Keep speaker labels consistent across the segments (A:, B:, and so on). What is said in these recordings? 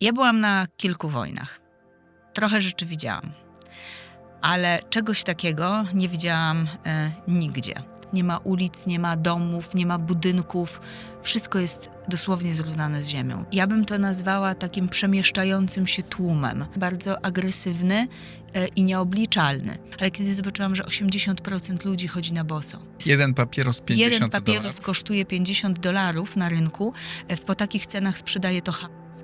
A: Ja byłam na kilku wojnach. Trochę rzeczy widziałam. Ale czegoś takiego nie widziałam nigdzie. Nie ma ulic, nie ma domów, nie ma budynków. Wszystko jest dosłownie zrównane z ziemią. Ja bym to nazwała takim przemieszczającym się tłumem. Bardzo agresywny i nieobliczalny. Ale kiedy zobaczyłam, że 80% ludzi chodzi na boso.
B: Jeden papieros $50.
A: Jeden papieros kosztuje $50 na rynku. Po takich cenach sprzedaje to Hamas.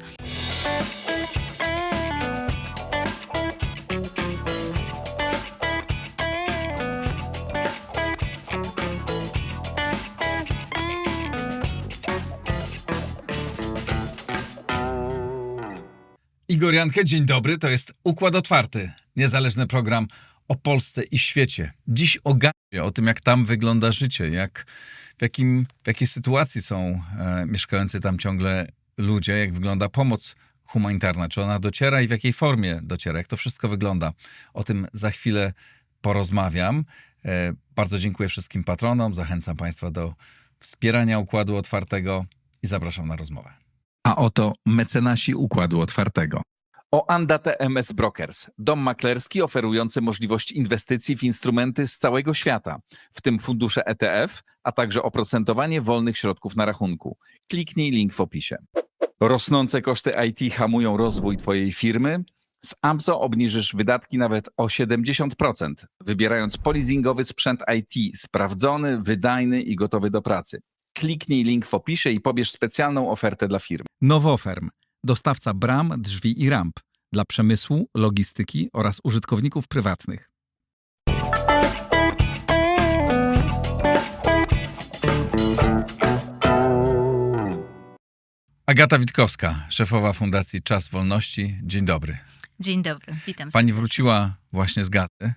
B: Igor Jankę, dzień dobry, to jest Układ Otwarty, niezależny program o Polsce i świecie. Dziś o Gazie, o tym, jak tam wygląda życie, w jakiej sytuacji są mieszkający tam ciągle ludzie, jak wygląda pomoc humanitarna, czy ona dociera i w jakiej formie dociera, jak to wszystko wygląda. O tym za chwilę porozmawiam. Bardzo dziękuję wszystkim patronom, zachęcam Państwa do wspierania Układu Otwartego i zapraszam na rozmowę. A oto mecenasi Układu Otwartego. Oanda TMS Brokers, dom maklerski oferujący możliwość inwestycji w instrumenty z całego świata, w tym fundusze ETF, a także oprocentowanie wolnych środków na rachunku. Kliknij link w opisie. Rosnące koszty IT hamują rozwój Twojej firmy? Z AMZO obniżysz wydatki nawet o 70%, wybierając polizingowy sprzęt IT sprawdzony, wydajny i gotowy do pracy. Kliknij link w opisie i pobierz specjalną ofertę dla firm. Nowoferm, dostawca bram, drzwi i ramp dla przemysłu, logistyki oraz użytkowników prywatnych. Agata Witkowska, szefowa Fundacji Czas Wolności. Dzień dobry.
A: Dzień dobry, witam.
B: Pani wróciła właśnie z Gazy.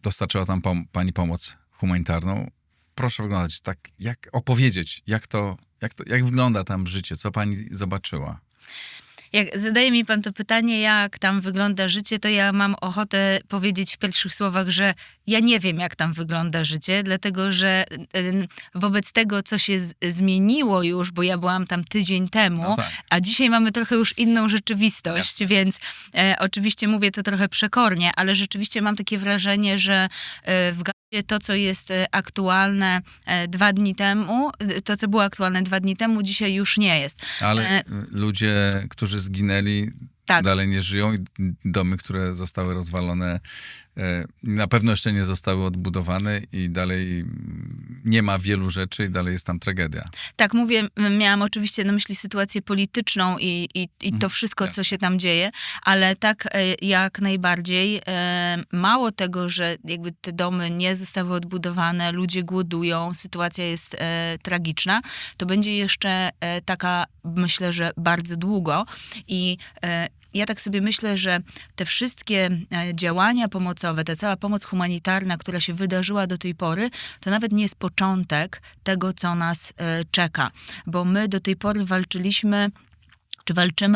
B: Dostarczyła tam pani pomoc humanitarną. Proszę wyglądać tak, opowiedzieć, jak wygląda tam życie, co pani zobaczyła?
A: Jak zadaje mi pan to pytanie, jak tam wygląda życie, to ja mam ochotę powiedzieć w pierwszych słowach, że ja nie wiem, jak tam wygląda życie, dlatego że wobec tego, co się zmieniło już, bo ja byłam tam tydzień temu,
B: no tak,
A: a dzisiaj mamy trochę już inną rzeczywistość, więc oczywiście mówię to trochę przekornie, ale rzeczywiście mam takie wrażenie, że w Gazie to, co jest aktualne 2 dni temu, to, co było aktualne 2 dni temu, dzisiaj już nie jest.
B: Ale ludzie, którzy zginęli,
A: tak.
B: Dalej nie żyją i domy, które zostały rozwalone, na pewno jeszcze nie zostały odbudowane i dalej nie ma wielu rzeczy i dalej jest tam tragedia.
A: Tak, miałam oczywiście na myśli sytuację polityczną i to wszystko, co się tam dzieje, ale tak jak najbardziej mało tego, że jakby te domy nie zostały odbudowane, ludzie głodują, sytuacja jest tragiczna, to będzie jeszcze taka, myślę, że bardzo długo i ja tak sobie myślę, że te wszystkie działania pomocowe, ta cała pomoc humanitarna, która się wydarzyła do tej pory, to nawet nie jest początek tego, co nas czeka. Bo my do tej pory walczymy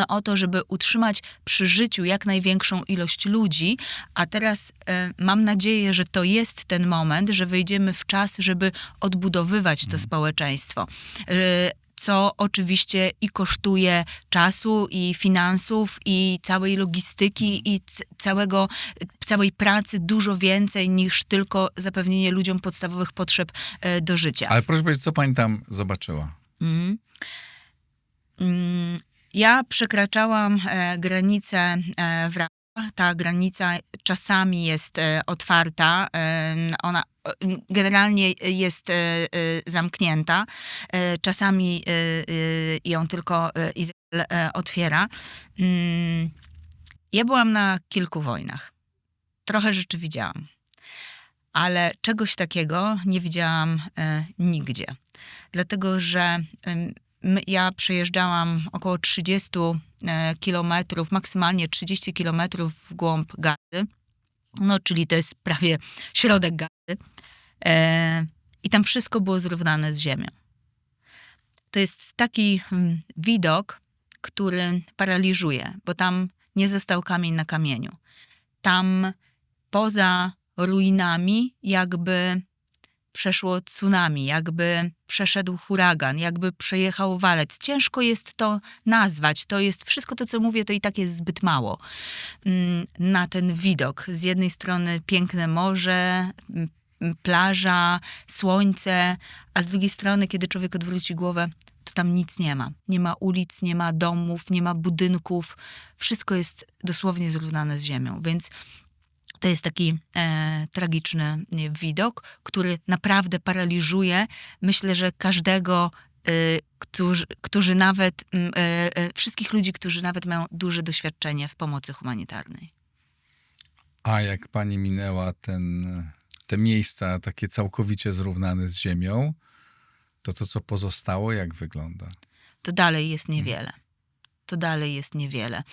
A: o to, żeby utrzymać przy życiu jak największą ilość ludzi, a teraz mam nadzieję, że to jest ten moment, że wejdziemy w czas, żeby odbudowywać to społeczeństwo. Co oczywiście i kosztuje czasu, i finansów, i całej logistyki, i całej pracy dużo więcej niż tylko zapewnienie ludziom podstawowych potrzeb do życia.
B: Ale proszę powiedzieć, co pani tam zobaczyła?
A: Ja przekraczałam granicę w Rafah. Ta granica czasami jest otwarta, ona generalnie jest zamknięta, czasami ją tylko Izrael otwiera. Ja byłam na kilku wojnach. Trochę rzeczy widziałam, ale czegoś takiego nie widziałam nigdzie. Dlatego, że ja przejeżdżałam około 30 kilometrów, maksymalnie 30 kilometrów w głąb Gazy, czyli to jest prawie środek Gazy. I tam wszystko było zrównane z ziemią. To jest taki widok, który paraliżuje, bo tam nie został kamień na kamieniu. Tam poza ruinami jakby przeszło tsunami, jakby przeszedł huragan, jakby przejechał walec. Ciężko jest to nazwać. To jest wszystko to, co mówię, to i tak jest zbyt mało na ten widok. Z jednej strony piękne morze, plaża, słońce, a z drugiej strony, kiedy człowiek odwróci głowę, to tam nic nie ma. Nie ma ulic, nie ma domów, nie ma budynków. Wszystko jest dosłownie zrównane z ziemią, więc to jest taki tragiczny widok, który naprawdę paraliżuje. Myślę, że każdego, którzy nawet, wszystkich ludzi, którzy nawet mają duże doświadczenie w pomocy humanitarnej.
B: A jak pani minęła te miejsca takie całkowicie zrównane z ziemią, to co pozostało, jak wygląda?
A: To dalej jest niewiele. To dalej jest niewiele.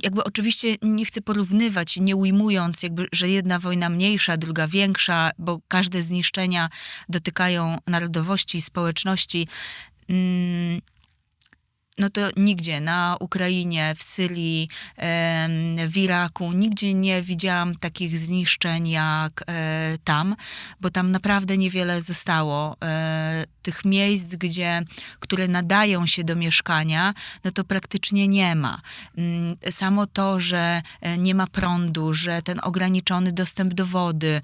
A: Jakby oczywiście nie chcę porównywać, nie ujmując, jakby, że jedna wojna mniejsza, druga większa, bo każde zniszczenia dotykają narodowości i społeczności. No to nigdzie, na Ukrainie, w Syrii, w Iraku, nigdzie nie widziałam takich zniszczeń jak tam, bo tam naprawdę niewiele zostało. Tych miejsc, które nadają się do mieszkania, no to praktycznie nie ma. Samo to, że nie ma prądu, że ten ograniczony dostęp do wody,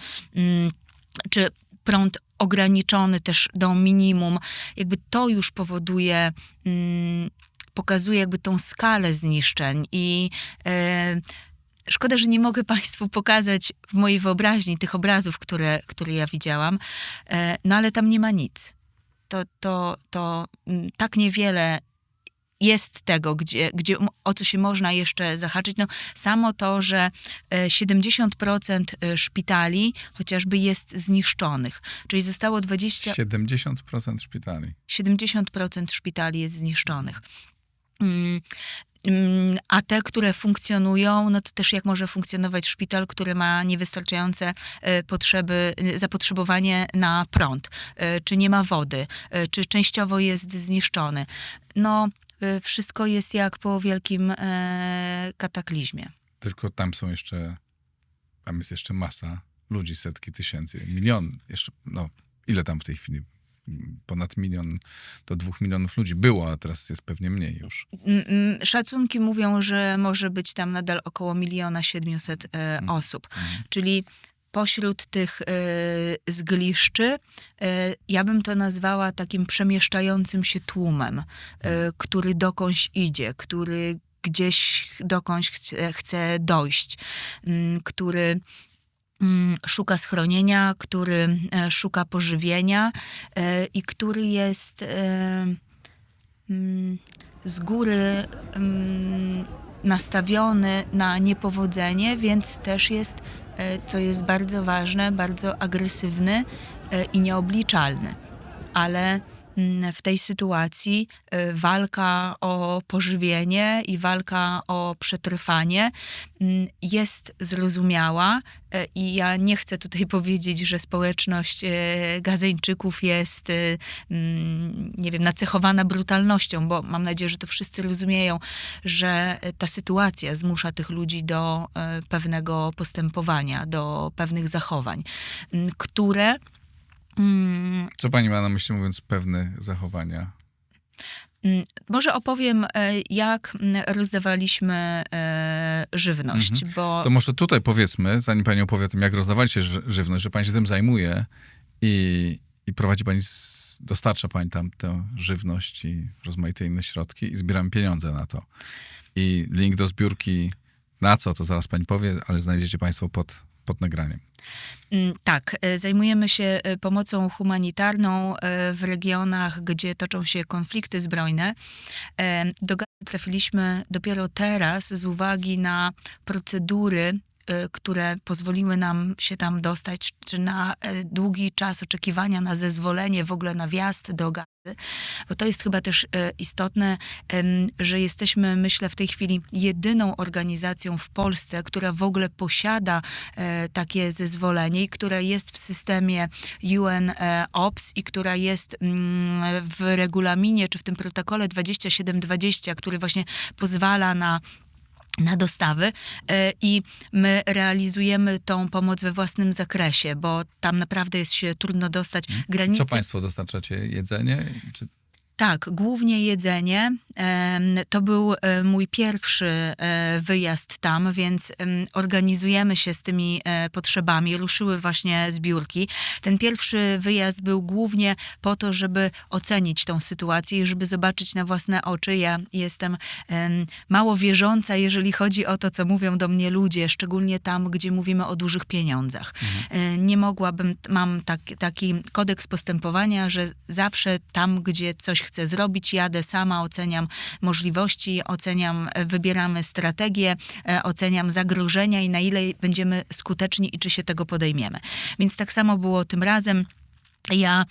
A: czy prąd ograniczony też do minimum, jakby to już powoduje, pokazuje jakby tą skalę zniszczeń i szkoda, że nie mogę Państwu pokazać w mojej wyobraźni tych obrazów, które ja widziałam, no ale tam nie ma nic. To tak niewiele jest tego, o co się można jeszcze zahaczyć. No, samo to, że 70% szpitali chociażby jest zniszczonych. Czyli zostało
B: 70% szpitali.
A: 70% szpitali jest zniszczonych. A te, które funkcjonują, no to też jak może funkcjonować szpital, który ma niewystarczające zapotrzebowanie na prąd, czy nie ma wody, czy częściowo jest zniszczony. No, wszystko jest jak po wielkim kataklizmie.
B: Tylko tam jest jeszcze masa ludzi, setki tysięcy, milion, jeszcze, no ile tam w tej chwili? Ponad 1 do 2 milionów ludzi było, a teraz jest pewnie mniej już.
A: Szacunki mówią, że może być tam nadal około 1,7 miliona osób. Czyli pośród tych zgliszczy, ja bym to nazwała takim przemieszczającym się tłumem, który dokądś idzie, który gdzieś dokądś chce dojść, który szuka schronienia, który szuka pożywienia i który jest z góry nastawiony na niepowodzenie, więc też jest, co jest bardzo ważne, bardzo agresywny i nieobliczalny. Ale w tej sytuacji walka o pożywienie i walka o przetrwanie jest zrozumiała i ja nie chcę tutaj powiedzieć, że społeczność Gazeńczyków jest, nie wiem, nacechowana brutalnością, bo mam nadzieję, że to wszyscy rozumieją, że ta sytuacja zmusza tych ludzi do pewnego postępowania, do pewnych zachowań, które...
B: Co pani ma na myśli, mówiąc pewne zachowania?
A: Może opowiem, jak rozdawaliśmy żywność, bo...
B: To może tutaj powiedzmy, zanim pani opowie o tym, jak rozdawaliście żywność, że pani się tym zajmuje i prowadzi pani, dostarcza pani tam tę żywność i rozmaite inne środki i zbieramy pieniądze na to. I link do zbiórki na co, to zaraz pani powie, ale znajdziecie państwo pod nagraniem.
A: Tak, zajmujemy się pomocą humanitarną w regionach, gdzie toczą się konflikty zbrojne. Do Gazy trafiliśmy dopiero teraz z uwagi na procedury, które pozwoliły nam się tam dostać, czy na długi czas oczekiwania na zezwolenie w ogóle na wjazd do Gazy. Bo to jest chyba też istotne, że jesteśmy, myślę, w tej chwili jedyną organizacją w Polsce, która w ogóle posiada takie zezwolenie i która jest w systemie UN OPS i która jest w regulaminie, czy w tym protokole 2720, który właśnie pozwala na na dostawy i my realizujemy tą pomoc we własnym zakresie, bo tam naprawdę jest się trudno dostać. Granice...
B: Co państwo dostarczacie? Jedzenie? Czy...
A: Tak, głównie jedzenie. To był mój pierwszy wyjazd tam, więc organizujemy się z tymi potrzebami. Ruszyły właśnie zbiórki. Ten pierwszy wyjazd był głównie po to, żeby ocenić tą sytuację i żeby zobaczyć na własne oczy. Ja jestem mało wierząca, jeżeli chodzi o to, co mówią do mnie ludzie, szczególnie tam, gdzie mówimy o dużych pieniądzach. Nie mogłabym, mam taki kodeks postępowania, że zawsze tam, gdzie coś chcę zrobić, jadę sama, oceniam możliwości, wybieramy strategię, oceniam zagrożenia i na ile będziemy skuteczni i czy się tego podejmiemy. Więc tak samo było tym razem. Ja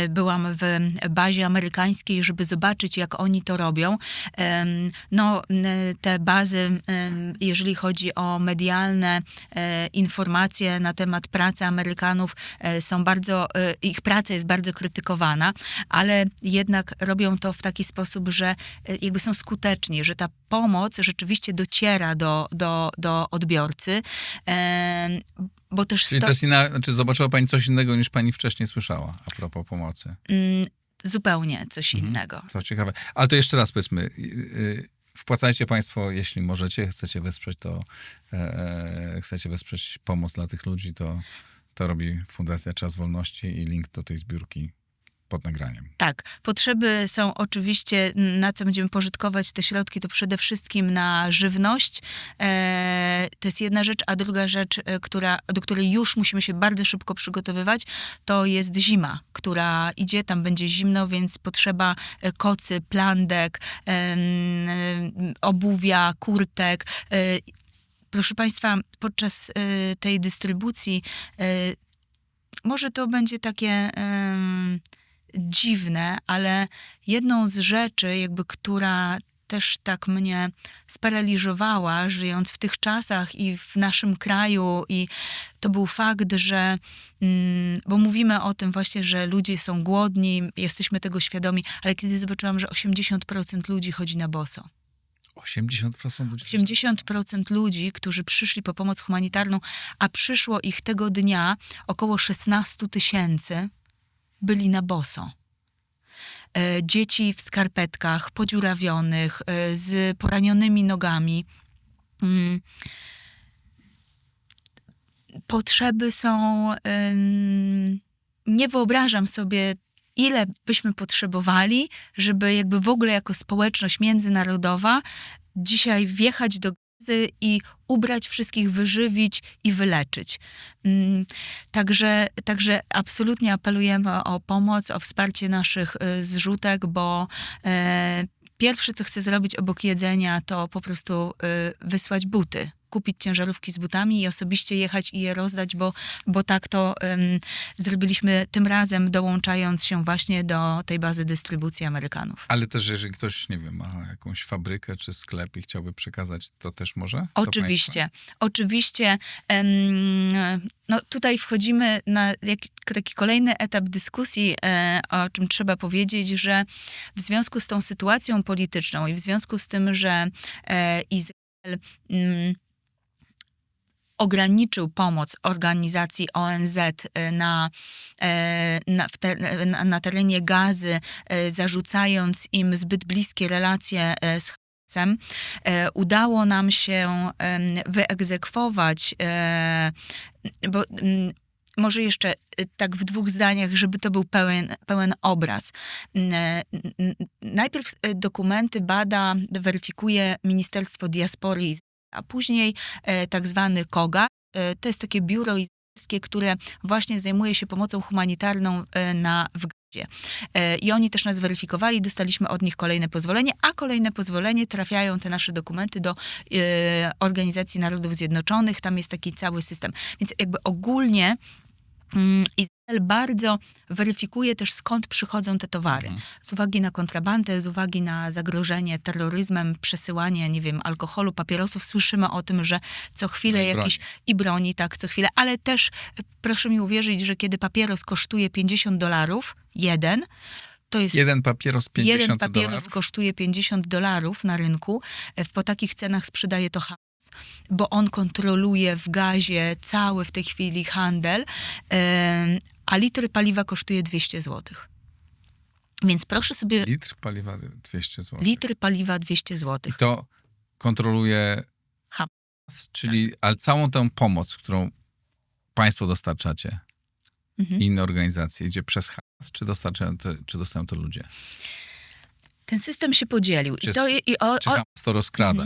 A: byłam w bazie amerykańskiej, żeby zobaczyć, jak oni to robią. Te bazy, jeżeli chodzi o medialne informacje na temat pracy Amerykanów, ich praca jest bardzo krytykowana, ale jednak robią to w taki sposób, że jakby są skuteczni, że ta pomoc rzeczywiście dociera do odbiorcy, bo też...
B: Czyli to jest czy zobaczyła pani coś innego, niż pani wcześniej słyszała a propos pomocy?
A: Zupełnie coś innego.
B: To ciekawe. Ale to jeszcze raz powiedzmy, wpłacajcie państwo, jeśli możecie, chcecie wesprzeć pomoc dla tych ludzi, to robi Fundacja Czas Wolności i link do tej zbiórki pod nagraniem.
A: Tak. Potrzeby są oczywiście, na co będziemy pożytkować te środki, to przede wszystkim na żywność. To jest jedna rzecz, a druga rzecz, do której już musimy się bardzo szybko przygotowywać, to jest zima, która idzie, tam będzie zimno, więc potrzeba kocy, plandek, obuwia, kurtek. Proszę państwa, podczas tej dystrybucji może to będzie takie dziwne, ale jedną z rzeczy, która też tak mnie sparaliżowała, żyjąc w tych czasach i w naszym kraju, i to był fakt, że, bo mówimy o tym właśnie, że ludzie są głodni, jesteśmy tego świadomi, ale kiedy zobaczyłam, że 80% ludzi chodzi na boso.
B: 80% ludzi?
A: 80% ludzi, którzy przyszli po pomoc humanitarną, a przyszło ich tego dnia około 16 000, byli na boso. Dzieci w skarpetkach, podziurawionych, z poranionymi nogami. Potrzeby są... Nie wyobrażam sobie, ile byśmy potrzebowali, żeby jakby w ogóle jako społeczność międzynarodowa dzisiaj wjechać do Gazy i ubrać wszystkich, wyżywić i wyleczyć. Także absolutnie apelujemy o pomoc, o wsparcie naszych zrzutek, bo pierwsze, co chcę zrobić obok jedzenia, to po prostu wysłać buty. Kupić ciężarówki z butami i osobiście jechać i je rozdać, bo tak to zrobiliśmy tym razem, dołączając się właśnie do tej bazy dystrybucji Amerykanów.
B: Ale też jeżeli ktoś, nie wiem, ma jakąś fabrykę czy sklep i chciałby przekazać, to też może?
A: Oczywiście. Oczywiście. Tutaj wchodzimy na taki kolejny etap dyskusji, o czym trzeba powiedzieć, że w związku z tą sytuacją polityczną i w związku z tym, że Izrael ograniczył pomoc organizacji ONZ na terenie Gazy, zarzucając im zbyt bliskie relacje z Hamasem, udało nam się wyegzekwować, bo może jeszcze tak w 2 zdaniach, żeby to był pełen obraz. Najpierw dokumenty weryfikuje Ministerstwo Diaspory, a później tak zwany KOGA. To jest takie biuro izraelskie, które właśnie zajmuje się pomocą humanitarną w Gazie. I oni też nas weryfikowali, dostaliśmy od nich kolejne pozwolenie, a kolejne pozwolenie trafiają te nasze dokumenty do Organizacji Narodów Zjednoczonych. Tam jest taki cały system. Więc jakby ogólnie Izrael bardzo weryfikuje też, skąd przychodzą te towary. Z uwagi na kontrabandę, z uwagi na zagrożenie terroryzmem, przesyłanie, nie wiem, alkoholu, papierosów. Słyszymy o tym, że co chwilę i broni, tak, co chwilę. Ale też proszę mi uwierzyć, że kiedy papieros kosztuje $50, jeden, To jest
B: Jeden papieros $50.
A: jeden papieros kosztuje $50 na rynku. Po takich cenach sprzedaje to Hamas, bo on kontroluje w gazie cały w tej chwili handel, a litr paliwa kosztuje 200 zł. Więc proszę sobie...
B: Litr paliwa 200 zł.
A: Litr paliwa 200 zł.
B: I to kontroluje
A: Hamas.
B: Czyli, ale całą tę pomoc, którą państwo dostarczacie, inne organizacje, idzie przez Hamas, czy dostają to ludzie?
A: Ten system się podzielił.
B: Czy Hamas to rozkrada?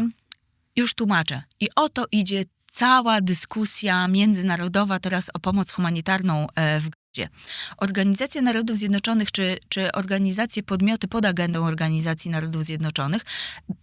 A: Już tłumaczę. I o to idzie cała dyskusja międzynarodowa teraz o pomoc humanitarną w Gazie. Organizacja Narodów Zjednoczonych, czy organizacje, podmioty pod agendą Organizacji Narodów Zjednoczonych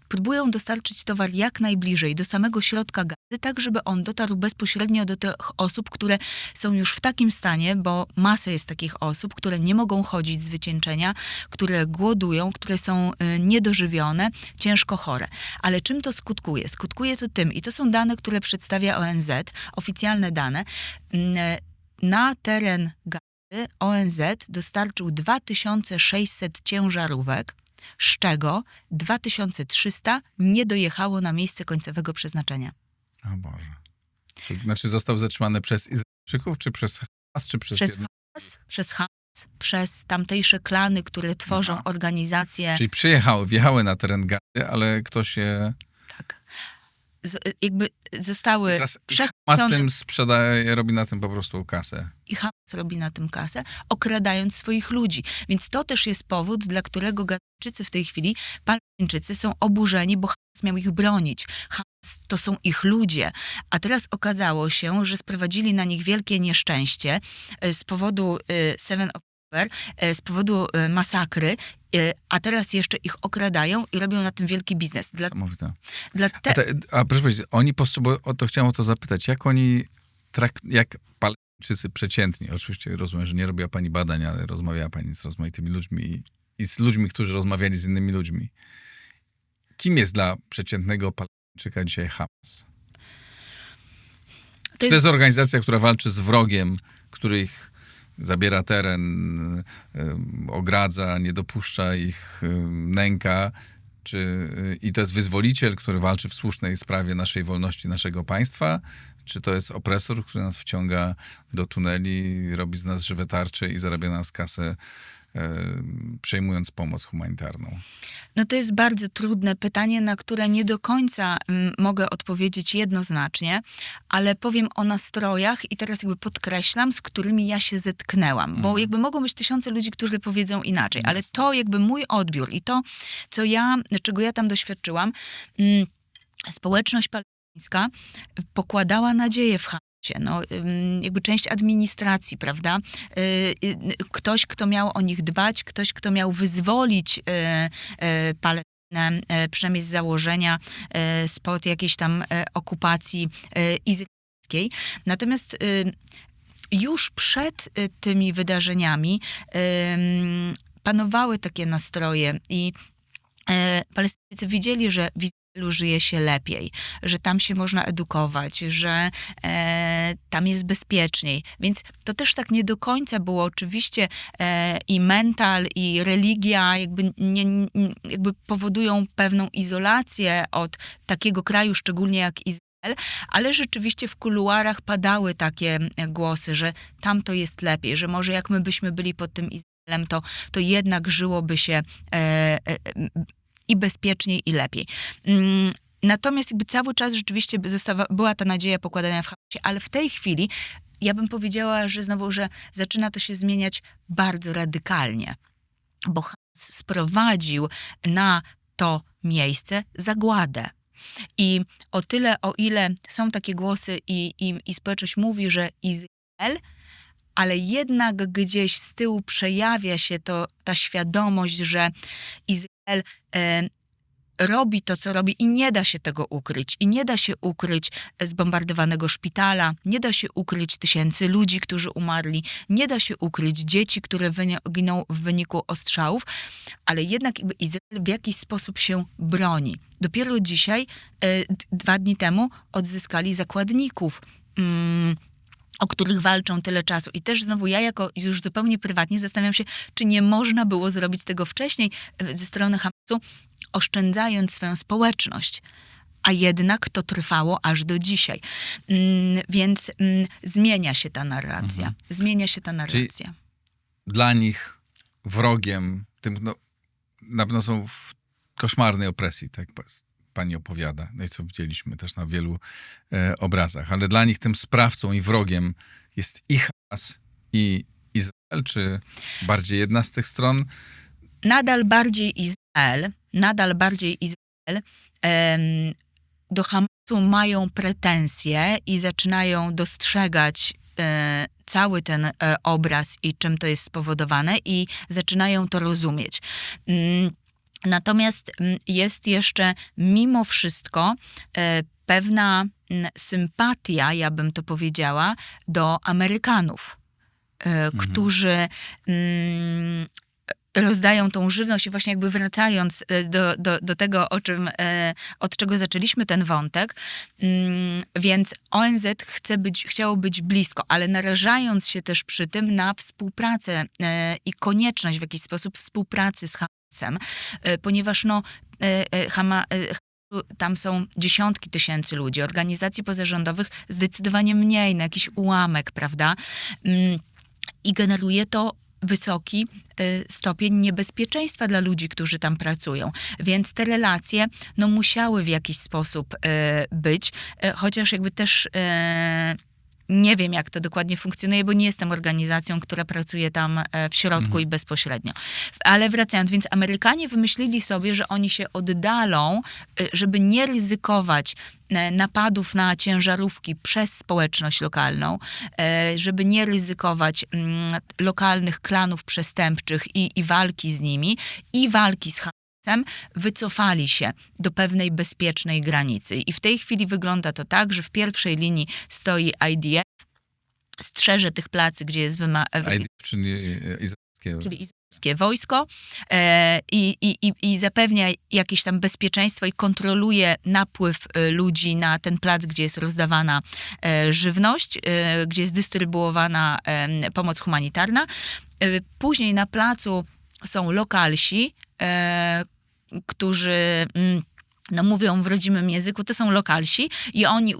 A: próbują dostarczyć towar jak najbliżej do samego środka Gazy, tak żeby on dotarł bezpośrednio do tych osób, które są już w takim stanie, bo masa jest takich osób, które nie mogą chodzić z wycieńczenia, które głodują, które są niedożywione, ciężko chore. Ale czym to skutkuje? Skutkuje to tym, i to są dane, które przedstawia ONZ, oficjalne dane, na teren Gazy ONZ dostarczył 2600 ciężarówek, z czego 2300 nie dojechało na miejsce końcowego przeznaczenia.
B: O Boże. To znaczy został zatrzymany przez Izraelczyków, czy przez Hamas, czy przez...
A: Przez Hamas, przez tamtejsze klany, które tworzą organizacje...
B: Czyli wjechały na teren Gazy, ale ktoś je...
A: Tak. Jakby zostały
B: Hamas
A: przechwycone...
B: tym sprzedaje, robi na tym po prostu kasę.
A: I Hamas robi na tym kasę, okradając swoich ludzi. Więc to też jest powód, dla którego Gazyjczycy w tej chwili, Palestyńczycy są oburzeni, bo Hamas miał ich bronić. Hamas to są ich ludzie. A teraz okazało się, że sprowadzili na nich wielkie nieszczęście z powodu 7 October, z powodu masakry, a teraz jeszcze ich okradają i robią na tym wielki biznes.
B: Niesamowite.
A: A
B: proszę powiedzieć, oni potrzebują, chciałem o to zapytać, jak oni, jak Palestyńczycy przeciętni, oczywiście rozumiem, że nie robiła pani badań, ale rozmawiała pani z rozmaitymi ludźmi i z ludźmi, którzy rozmawiali z innymi ludźmi. Kim jest dla przeciętnego Palestyńczyka dzisiaj Hamas? To jest organizacja, która walczy z wrogiem, który ich zabiera teren, ogradza, nie dopuszcza ich, nęka, i to jest wyzwoliciel, który walczy w słusznej sprawie naszej wolności, naszego państwa, czy to jest opresor, który nas wciąga do tuneli, robi z nas żywe tarcze i zarabia na nas kasę, przejmując pomoc humanitarną?
A: No to jest bardzo trudne pytanie, na które nie do końca mogę odpowiedzieć jednoznacznie, ale powiem o nastrojach i teraz jakby podkreślam, z którymi ja się zetknęłam, bo jakby mogą być tysiące ludzi, którzy powiedzą inaczej, ale to jakby mój odbiór i to, czego ja tam doświadczyłam, społeczność palestyńska pokładała nadzieję w Hamasie. No, jakby część administracji, prawda? Ktoś, kto miał o nich dbać, ktoś, kto miał wyzwolić Palestynę, przynajmniej z założenia, spod jakiejś tam okupacji izraelskiej. Natomiast już przed tymi wydarzeniami panowały takie nastroje i Palestyńczycy widzieli, że w Izraelu żyje się lepiej, że tam się można edukować, że tam jest bezpieczniej. Więc to też tak nie do końca było. Oczywiście i mental, i religia jakby powodują pewną izolację od takiego kraju, szczególnie jak Izrael, ale rzeczywiście w kuluarach padały takie głosy, że tam to jest lepiej, że może jak my byśmy byli pod tym Izraelem, to jednak żyłoby się i bezpieczniej, i lepiej. Natomiast jakby cały czas rzeczywiście była ta nadzieja pokładania w Hamasie, ale w tej chwili ja bym powiedziała, że znowu, że zaczyna to się zmieniać bardzo radykalnie, bo Hamas sprowadził na to miejsce zagładę. I o tyle, o ile są takie głosy i społeczność mówi, że Izrael, ale jednak gdzieś z tyłu przejawia się ta świadomość, że Izrael robi to, co robi i nie da się tego ukryć. I nie da się ukryć zbombardowanego szpitala, nie da się ukryć tysięcy ludzi, którzy umarli, nie da się ukryć dzieci, które giną w wyniku ostrzałów, ale jednak jakby Izrael w jakiś sposób się broni. Dopiero dzisiaj, 2 dni temu, odzyskali zakładników. o których walczą tyle czasu. I też znowu ja jako już zupełnie prywatnie zastanawiam się, czy nie można było zrobić tego wcześniej ze strony Hamasu, oszczędzając swoją społeczność. A jednak to trwało aż do dzisiaj. Więc zmienia się ta narracja. Zmienia się ta narracja.
B: Dla nich wrogiem, tym, no, na pewno są w koszmarnej opresji, tak pani opowiada. No i co widzieliśmy też na wielu obrazach. Ale dla nich tym sprawcą i wrogiem jest i Hamas, i Izrael, czy bardziej jedna z tych stron?
A: Nadal bardziej Izrael. Do Hamasu mają pretensje i zaczynają dostrzegać cały ten obraz i czym to jest spowodowane i zaczynają to rozumieć. Natomiast jest jeszcze mimo wszystko pewna sympatia, ja bym to powiedziała, do Amerykanów, którzy rozdają tą żywność i właśnie jakby wracając do tego, od czego zaczęliśmy ten wątek, więc ONZ chciało być blisko, ale narażając się też przy tym na współpracę i konieczność w jakiś sposób współpracy z Hamasem, ponieważ tam są dziesiątki tysięcy ludzi, organizacji pozarządowych zdecydowanie mniej, na jakiś ułamek, prawda? I generuje to wysoki stopień niebezpieczeństwa dla ludzi, którzy tam pracują. Więc te relacje musiały w jakiś sposób być, chociaż jakby też nie wiem, jak to dokładnie funkcjonuje, bo nie jestem organizacją, która pracuje tam w środku i bezpośrednio. Ale wracając, więc Amerykanie wymyślili sobie, że oni się oddalą, żeby nie ryzykować napadów na ciężarówki przez społeczność lokalną, żeby nie ryzykować lokalnych klanów przestępczych i walki z nimi, i walki z Hamasem, wycofali się do pewnej bezpiecznej granicy. I w tej chwili wygląda to tak, że w pierwszej linii stoi IDF, strzeże tych placy, gdzie jest
B: IDF, czyli izraelskie
A: wojsko i zapewnia jakieś tam bezpieczeństwo i kontroluje napływ ludzi na ten plac, gdzie jest rozdawana żywność, gdzie jest dystrybuowana pomoc humanitarna. Później na placu są lokalsi, którzy mówią w rodzimym języku, to są lokalsi i oni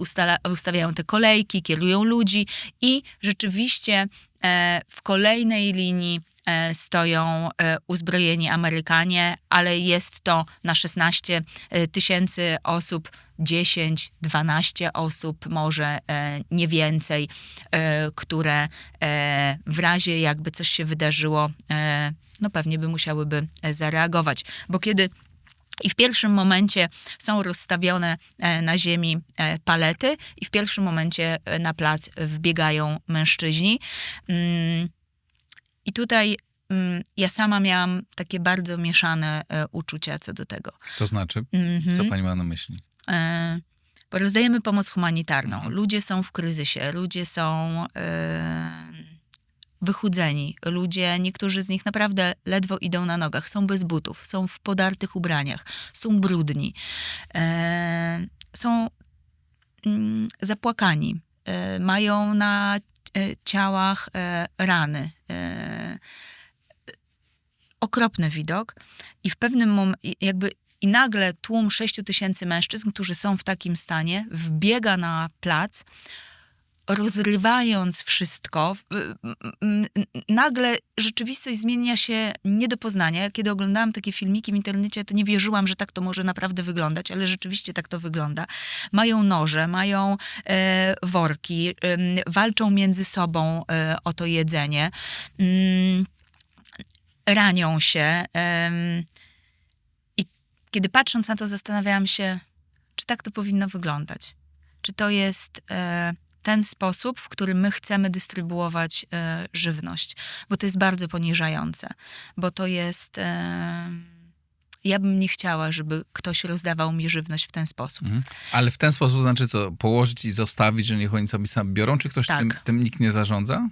A: ustawiają te kolejki, kierują ludzi i rzeczywiście w kolejnej linii stoją uzbrojeni Amerykanie, ale jest to na 16 tysięcy osób, 10, 12 osób, może nie więcej, które w razie jakby coś się wydarzyło, pewnie by musiałyby zareagować. Bo kiedy i w pierwszym momencie są rozstawione na ziemi palety i w pierwszym momencie na plac wbiegają mężczyźni. I tutaj ja sama miałam takie bardzo mieszane uczucia co do tego.
B: To znaczy? Co pani ma na myśli?
A: Bo rozdajemy pomoc humanitarną. Ludzie są w kryzysie, ludzie są wychudzeni. Ludzie, niektórzy z nich naprawdę ledwo idą na nogach, są bez butów, są w podartych ubraniach, są brudni, są zapłakani, mają na ciałach rany. Okropny widok i w pewnym momencie i nagle tłum 6 tysięcy mężczyzn, którzy są w takim stanie, wbiega na plac, rozrywając wszystko. Nagle rzeczywistość zmienia się nie do poznania. Kiedy oglądałam takie filmiki w internecie, to nie wierzyłam, że tak to może naprawdę wyglądać, ale rzeczywiście tak to wygląda. Mają noże, mają worki, walczą między sobą o to jedzenie, ranią się. I kiedy patrząc na to, zastanawiałam się, czy tak to powinno wyglądać. Czy to jest ten sposób, w którym my chcemy dystrybuować żywność. Bo to jest bardzo poniżające. Bo to jest... ja bym nie chciała, żeby ktoś rozdawał mi żywność w ten sposób.
B: Ale w ten sposób znaczy co? Położyć i zostawić, że niech oni sobie sami biorą? Czy ktoś
A: Tak.
B: tym nikt nie zarządza?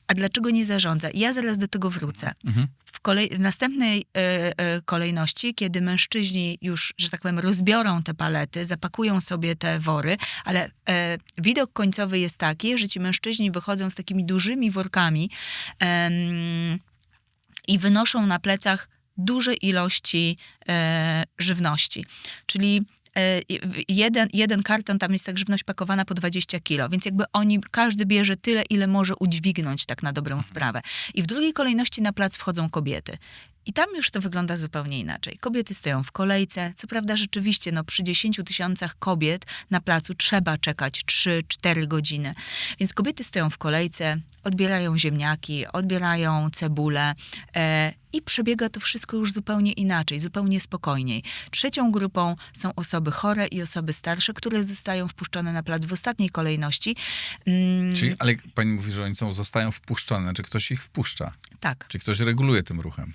A: A dlaczego nie zarządza? Ja zaraz do tego wrócę. W następnej kolejności, kiedy mężczyźni już, że tak powiem, rozbiorą te palety, zapakują sobie te wory, ale widok końcowy jest taki, że ci mężczyźni wychodzą z takimi dużymi workami i wynoszą na plecach duże ilości żywności. Czyli jeden karton, tam jest tak żywność pakowana po 20 kilo, więc jakby każdy bierze tyle, ile może udźwignąć tak na dobrą sprawę. I w drugiej kolejności na plac wchodzą kobiety. I tam już to wygląda zupełnie inaczej. Kobiety stoją w kolejce. Co prawda rzeczywiście przy 10 000 kobiet na placu trzeba czekać 3-4 godziny. Więc kobiety stoją w kolejce, odbierają ziemniaki, odbierają cebulę i przebiega to wszystko już zupełnie inaczej, zupełnie spokojniej. Trzecią grupą są osoby chore i osoby starsze, które zostają wpuszczone na plac w ostatniej kolejności.
B: Ale pani mówi, że oni zostają wpuszczone. Czy ktoś ich wpuszcza?
A: Tak.
B: Czy ktoś reguluje tym ruchem?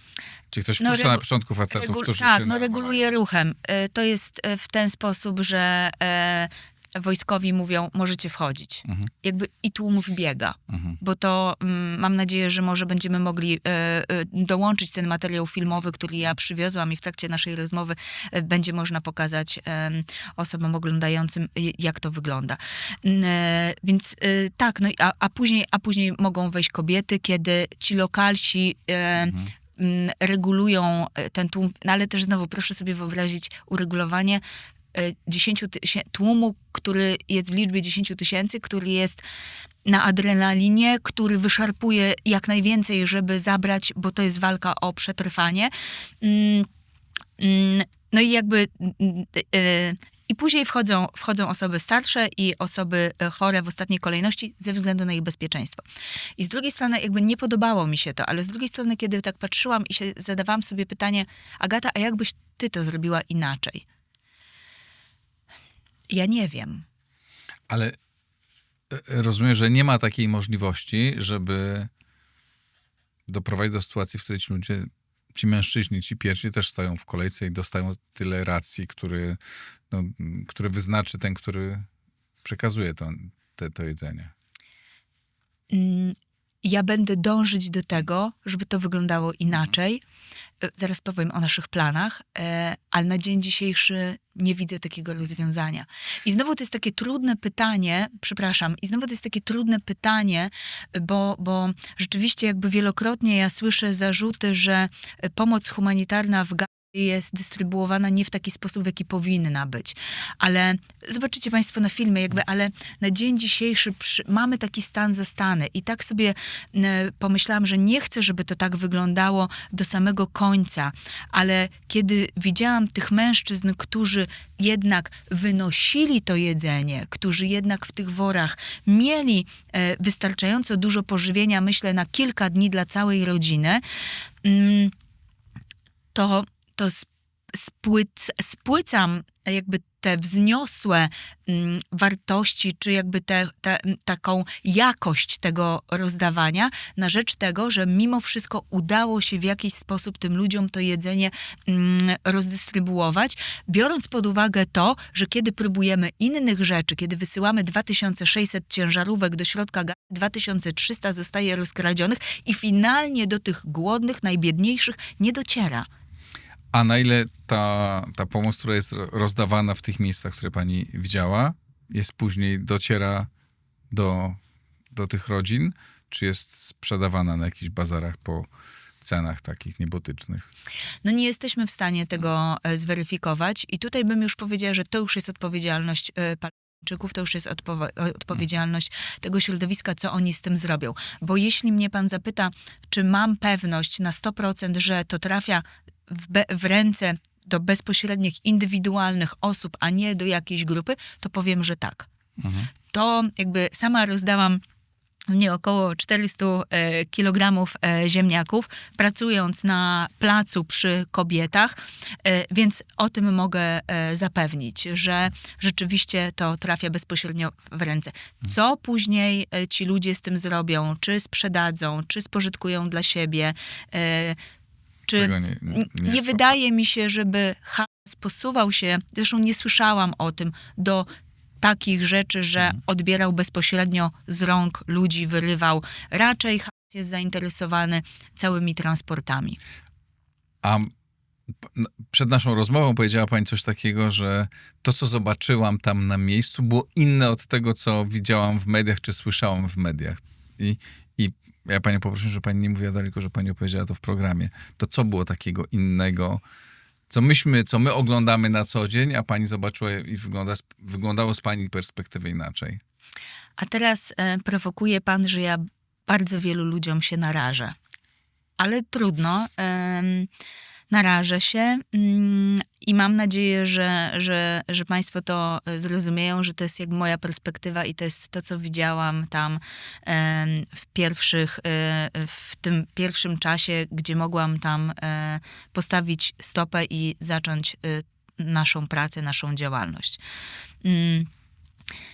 B: Czy ktoś wpuszcza na początku facetów, którzy
A: tak,
B: się
A: reguluje ruchem. To jest w ten sposób, że wojskowi mówią, możecie wchodzić. Jakby i tłum wbiega. Bo to mam nadzieję, że może będziemy mogli dołączyć ten materiał filmowy, który ja przywiozłam i w trakcie naszej rozmowy będzie można pokazać osobom oglądającym, jak to wygląda. Więc tak, a później mogą wejść kobiety, kiedy ci lokalsi regulują ten tłum, ale też znowu proszę sobie wyobrazić uregulowanie 10 tłumu, który jest w liczbie 10 000, który jest na adrenalinie, który wyszarpuje jak najwięcej, żeby zabrać, bo to jest walka o przetrwanie. No i jakby i później wchodzą osoby starsze i osoby chore w ostatniej kolejności ze względu na ich bezpieczeństwo. I z drugiej strony jakby nie podobało mi się to, ale z drugiej strony, kiedy tak patrzyłam i się zadawałam sobie pytanie, Agata, a jakbyś ty to zrobiła inaczej? Ja nie wiem.
B: Ale rozumiem, że nie ma takiej możliwości, żeby doprowadzić do sytuacji, w której ci mężczyźni, ci pierwsi też stoją w kolejce i dostają tyle racji, które wyznaczy ten, który przekazuje to jedzenie.
A: Ja będę dążyć do tego, żeby to wyglądało inaczej. Zaraz powiem o naszych planach, ale na dzień dzisiejszy nie widzę takiego rozwiązania. I znowu to jest takie trudne pytanie, bo rzeczywiście jakby wielokrotnie ja słyszę zarzuty, że pomoc humanitarna w Gazie jest dystrybuowana nie w taki sposób, w jaki powinna być. Ale zobaczycie państwo na filmie, ale na dzień dzisiejszy mamy taki stan zastany. I tak sobie pomyślałam, że nie chcę, żeby to tak wyglądało do samego końca. Ale kiedy widziałam tych mężczyzn, którzy jednak wynosili to jedzenie, którzy jednak w tych worach mieli wystarczająco dużo pożywienia, myślę, na kilka dni dla całej rodziny, to spłycam jakby te wzniosłe wartości, czy jakby taką jakość tego rozdawania na rzecz tego, że mimo wszystko udało się w jakiś sposób tym ludziom to jedzenie rozdystrybuować, biorąc pod uwagę to, że kiedy próbujemy innych rzeczy, kiedy wysyłamy 2600 ciężarówek do środka Gazy, 2300 zostaje rozkradzionych i finalnie do tych głodnych, najbiedniejszych nie dociera.
B: A na ile ta pomoc, która jest rozdawana w tych miejscach, które pani widziała, dociera do tych rodzin, czy jest sprzedawana na jakichś bazarach po cenach takich niebotycznych?
A: No nie jesteśmy w stanie tego zweryfikować i tutaj bym już powiedziała, że to już jest odpowiedzialność Palestyńczyków, to już jest odpowiedzialność tego środowiska, co oni z tym zrobią. Bo jeśli mnie pan zapyta, czy mam pewność na 100%, że to trafia w ręce do bezpośrednich, indywidualnych osób, a nie do jakiejś grupy, to powiem, że tak. To jakby sama rozdałam mnie około 400 kilogramów ziemniaków, pracując na placu przy kobietach, więc o tym mogę zapewnić, że rzeczywiście to trafia bezpośrednio w ręce. Co później ci ludzie z tym zrobią? Czy sprzedadzą, czy spożytkują dla siebie, czy nie wydaje mi się, żeby Hamas posuwał się, zresztą nie słyszałam o tym, do takich rzeczy, że odbierał bezpośrednio z rąk ludzi, wyrywał. Raczej Hamas jest zainteresowany całymi transportami.
B: A przed naszą rozmową powiedziała pani coś takiego, że to, co zobaczyłam tam na miejscu, było inne od tego, co widziałam w mediach, czy słyszałam w mediach. I ja panią poproszę, że pani nie mówiła daleko, że pani opowiedziała to w programie. To co było takiego innego, co my oglądamy na co dzień, a pani zobaczyła i wyglądało z pani perspektywy inaczej?
A: A teraz prowokuje pan, że ja bardzo wielu ludziom się narażę. Ale trudno. Narażę się i mam nadzieję, że państwo to zrozumieją, że to jest jak moja perspektywa i to jest to, co widziałam tam w tym pierwszym czasie, gdzie mogłam tam postawić stopę i zacząć naszą pracę, naszą działalność.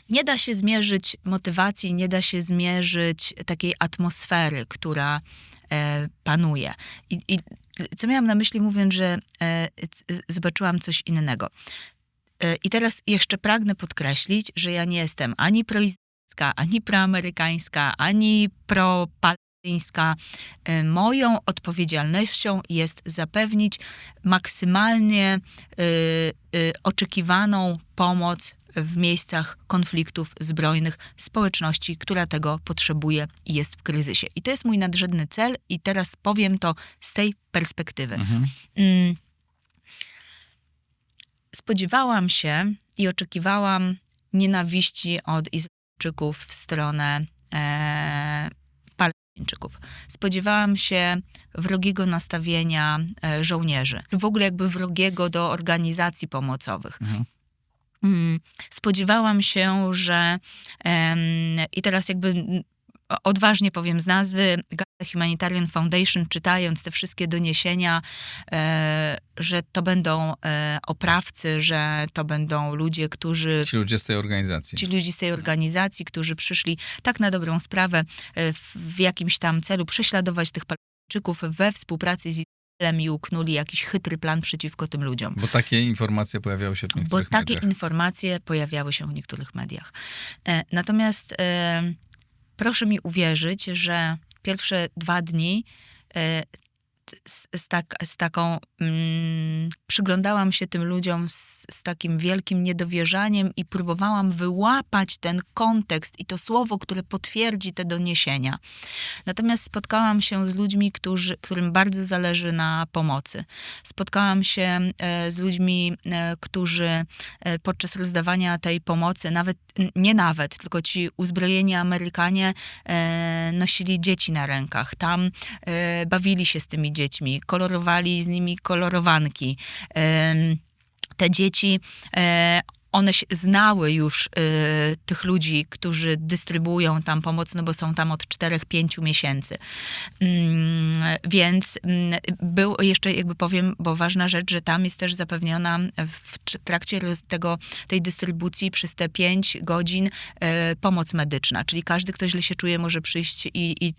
A: Nie da się zmierzyć motywacji, nie da się zmierzyć takiej atmosfery, która panuje. I co miałam na myśli, mówiąc, że zobaczyłam coś innego. I teraz jeszcze pragnę podkreślić, że ja nie jestem ani proizraelska, ani proamerykańska, ani propalestyńska. Moją odpowiedzialnością jest zapewnić maksymalnie oczekiwaną pomoc w miejscach konfliktów zbrojnych społeczności, która tego potrzebuje i jest w kryzysie. I to jest mój nadrzędny cel i teraz powiem to z tej perspektywy. Spodziewałam się i oczekiwałam nienawiści od Izraelczyków w stronę Palestyńczyków. Spodziewałam się wrogiego nastawienia żołnierzy. W ogóle jakby wrogiego do organizacji pomocowych. Spodziewałam się, że i teraz jakby odważnie powiem z nazwy Gaza Humanitarian Foundation, czytając te wszystkie doniesienia, że to będą oprawcy, że to będą ludzie, którzy...
B: Ci ludzie z tej organizacji.
A: Ci ludzie z tej organizacji, którzy przyszli tak na dobrą sprawę w jakimś tam celu prześladować tych Palestyńczyków we współpracy z i uknuli jakiś chytry plan przeciwko tym ludziom.
B: Bo takie informacje pojawiały się w niektórych mediach.
A: Bo takie informacje pojawiały się w niektórych mediach. Natomiast proszę mi uwierzyć, że pierwsze 2 dni przyglądałam się tym ludziom z takim wielkim niedowierzaniem i próbowałam wyłapać ten kontekst i to słowo, które potwierdzi te doniesienia. Natomiast spotkałam się z ludźmi, którym bardzo zależy na pomocy. Spotkałam się z ludźmi, którzy podczas rozdawania tej pomocy, tylko ci uzbrojeni Amerykanie nosili dzieci na rękach. Tam bawili się z tymi dziećmi, kolorowali z nimi kolorowanki. Te dzieci, one znały już tych ludzi, którzy dystrybuują tam pomoc, no bo są tam od 4-5 miesięcy. Więc był jeszcze, jakby powiem, bo ważna rzecz, że tam jest też zapewniona w trakcie tej dystrybucji przez te 5 godzin pomoc medyczna, czyli każdy, kto źle się czuje, może przyjść i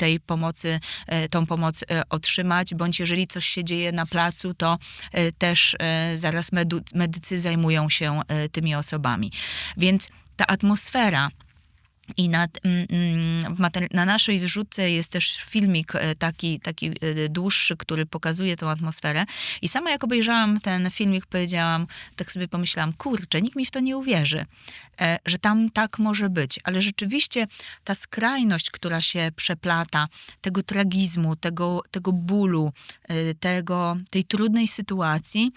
A: tą pomoc otrzymać, bądź jeżeli coś się dzieje na placu, to też zaraz medycy zajmują się tymi osobami. Więc ta atmosfera i na naszej zrzutce jest też filmik taki dłuższy, który pokazuje tą atmosferę. I sama jak obejrzałam ten filmik, tak sobie pomyślałam, kurczę, nikt mi w to nie uwierzy, że tam tak może być. Ale rzeczywiście ta skrajność, która się przeplata, tego tragizmu, tego bólu, tej trudnej sytuacji,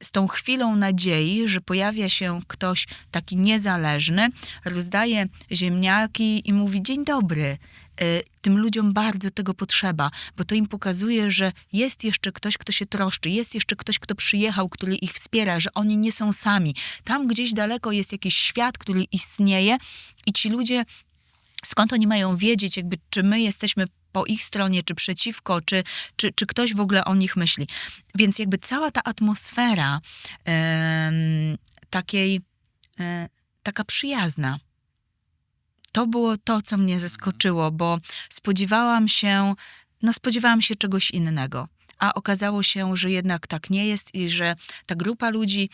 A: z tą chwilą nadziei, że pojawia się ktoś taki niezależny, rozdaje ziemniaki i mówi: dzień dobry. Tym ludziom bardzo tego potrzeba, bo to im pokazuje, że jest jeszcze ktoś, kto się troszczy, jest jeszcze ktoś, kto przyjechał, który ich wspiera, że oni nie są sami. Tam gdzieś daleko jest jakiś świat, który istnieje i ci ludzie, skąd oni mają wiedzieć, jakby czy my jesteśmy po ich stronie, czy przeciwko, czy ktoś w ogóle o nich myśli. Więc jakby cała ta atmosfera taka przyjazna, to było to, co mnie zaskoczyło, bo spodziewałam się czegoś innego. a okazało się, że jednak tak nie jest i że ta grupa ludzi,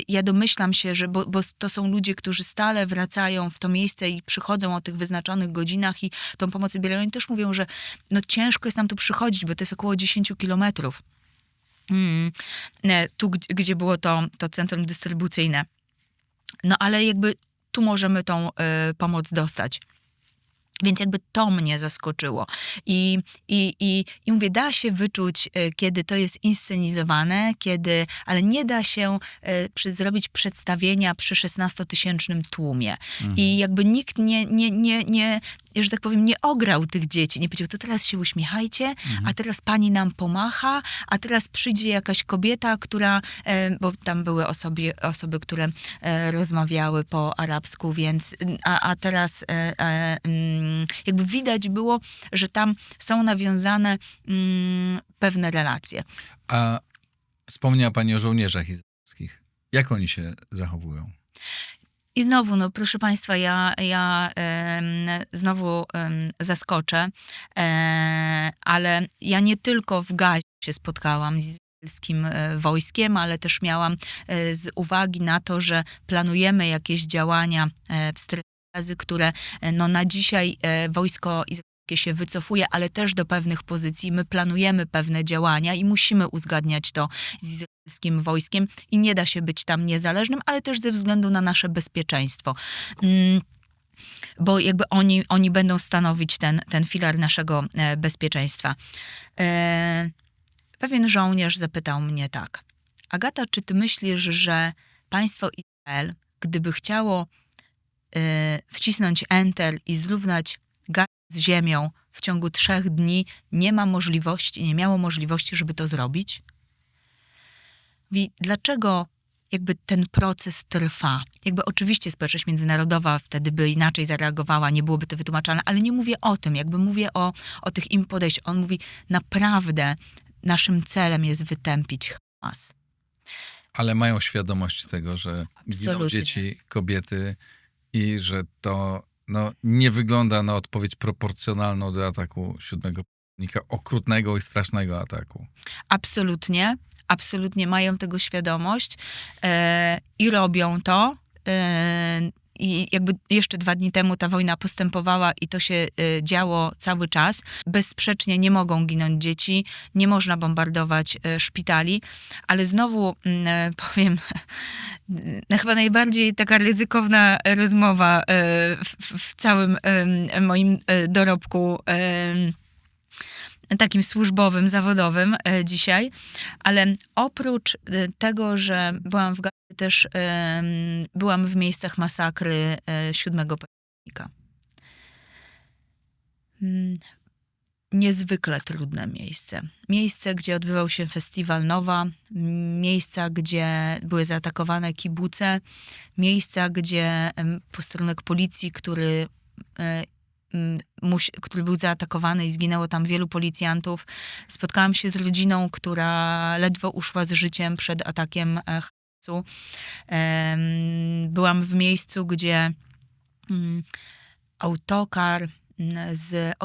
A: ja domyślam się, że bo to są ludzie, którzy stale wracają w to miejsce i przychodzą o tych wyznaczonych godzinach i tą pomoc zabierają. Oni też mówią, że no ciężko jest nam tu przychodzić, bo to jest około 10 kilometrów. Tu, gdzie było to centrum dystrybucyjne. No ale jakby tu możemy tą pomoc dostać. Więc jakby to mnie zaskoczyło. I mówię, da się wyczuć, kiedy to jest inscenizowane, ale nie da się zrobić przedstawienia przy 16-tysięcznym tłumie. I jakby nikt nie, że tak powiem, nie ograł tych dzieci. Nie powiedział, to teraz się uśmiechajcie, a teraz pani nam pomacha, a teraz przyjdzie jakaś kobieta, która, bo tam były osoby, które rozmawiały po arabsku, więc, a teraz jakby widać było, że tam są nawiązane pewne relacje.
B: A wspomniała pani o żołnierzach izraelskich. Jak oni się zachowują?
A: I znowu, no proszę państwa, ja znowu zaskoczę, ale ja nie tylko w Gazie się spotkałam z izraelskim wojskiem, ale też miałam z uwagi na to, że planujemy jakieś działania w strefie Gazy, które no na dzisiaj wojsko izraelskie się wycofuje, ale też do pewnych pozycji. My planujemy pewne działania i musimy uzgadniać to z izraelskim wojskiem i nie da się być tam niezależnym, ale też ze względu na nasze bezpieczeństwo. Bo jakby oni będą stanowić ten filar naszego bezpieczeństwa. Pewien żołnierz zapytał mnie tak: Agata, czy ty myślisz, że państwo Izrael, gdyby chciało wcisnąć enter i zrównać Gazę z ziemią w ciągu 3 dni, nie miało możliwości, żeby to zrobić? Dlaczego jakby ten proces trwa? Jakby oczywiście społeczność międzynarodowa wtedy by inaczej zareagowała, nie byłoby to wytłumaczane, ale nie mówię o tym, jakby mówię o tych im podejściach. On mówi, naprawdę naszym celem jest wytępić Hamas.
B: Ale mają świadomość tego, że giną dzieci, kobiety i że to nie wygląda na odpowiedź proporcjonalną do ataku 7 października, okrutnego i strasznego ataku.
A: Absolutnie. Absolutnie mają tego świadomość i robią to. I jakby jeszcze 2 dni temu ta wojna postępowała i to się działo cały czas. Bezsprzecznie nie mogą ginąć dzieci, nie można bombardować szpitali, ale znowu powiem, chyba najbardziej taka ryzykowna rozmowa w całym moim dorobku takim służbowym, zawodowym dzisiaj, ale oprócz tego, że byłam w Gazie, też byłam w miejscach masakry 7 października. Niezwykle trudne miejsce. Miejsce, gdzie odbywał się festiwal Nowa, miejsca, gdzie były zaatakowane kibuce, miejsca, gdzie posterunek policji, który był zaatakowany i zginęło tam wielu policjantów. Spotkałam się z rodziną, która ledwo uszła z życiem przed atakiem Hamasu. Byłam w miejscu, gdzie autokar z